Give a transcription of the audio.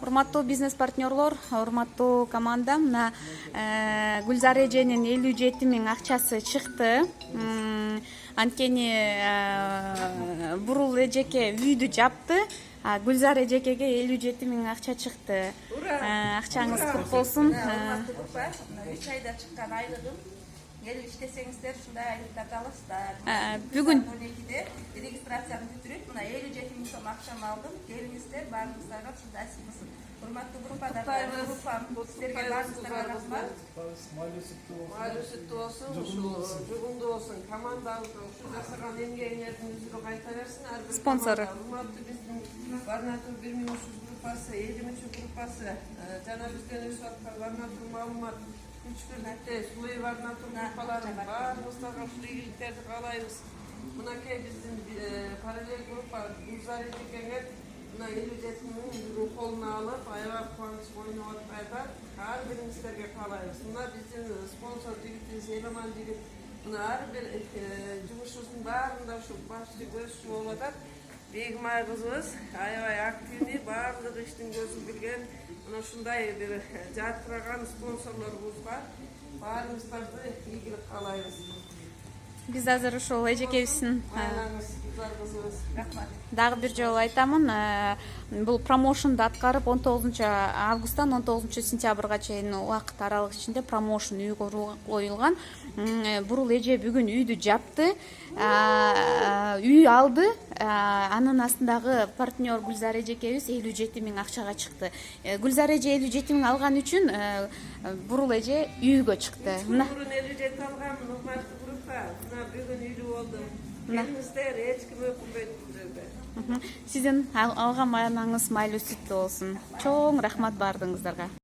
Урматтуу бизнес партнерлор, урматтуу команда, мына Гүлзар эженин 57.000 акчасы чыкты. Анткени Бурул эжеке үйдү жапты. Гүлзар эжекеге 57.000 акча чыкты. Акчаңыз кут болсун. Урматтуу группа, 3 айда чыккан айлыгым. Келип иштесеңиздер, ушундай айлыктарды аласыздар. Бүгүн 12-де регистрацияны бүтүрүп, мына 57.000 сом акчамы алдым. Келиңиздер, баарыңыздарга ушундай сыймысын. Урматтуу группада группам сиздерге баарыңыздарга рахмат. Майлуу сүттүү болсун, жугумдуу болсун. Командабыз ушу жасаган эмгегиңердин үзүрү кайта берсин. Спонсору. Урматтуу биздин Варнатур 1300 группасы, 53 группасы, жана бизден өсүп аткан Варнатур маалымат күчтөрдүктө Сулай Варнатур группаларын баарыбыздарга ушул ийгиликтерди каалайбыз. Мынакей биздин параллель группа Гүлзар эжекеңер мына 57.000 колуна алып, аябай кубаныч ойноп аткайда ар бириңиздерге каалайбыз. Мына биздин спонсор жигитибиз Эламан жигит мына ар бир жумушубуздун баарында ушу башчы көзчү болуп атат. Бегимай кызыбыз аябай активный, баардык иштин көзүн билген, мына ушундай бир жаркыраган спонсорлорубузга баарыңыздарды ийгилик каалайбыз. биз азыр ушул эжекебиздин Айлаңыз, Гүлзар кызыбыз. Рахмат. дагы бир жолу айтамын, бул промоушнду аткарып 19 августтан 19 сентябрга чейин убакыт аралык ичинде промоушн үйгө коюлган. Бурул эже бүгүн үйдү жапты, үй алды. Анын астындагы партнер Гүлзар эжекебиз 57.000 акчага чыкты. Гүлзар эже 57.000 алган үчүн Бурул эже үйгө чыкты. Мына Бурун 57 алгам, урматтуу группа. Мына бүгүн үйлүү болдум. Келиңиздер, эч ким өкүнбөйт бул жерде. сиздин алган маянаңыз майлуу сүттүү болсун. Чоң рахмат баардыгыңыздарга.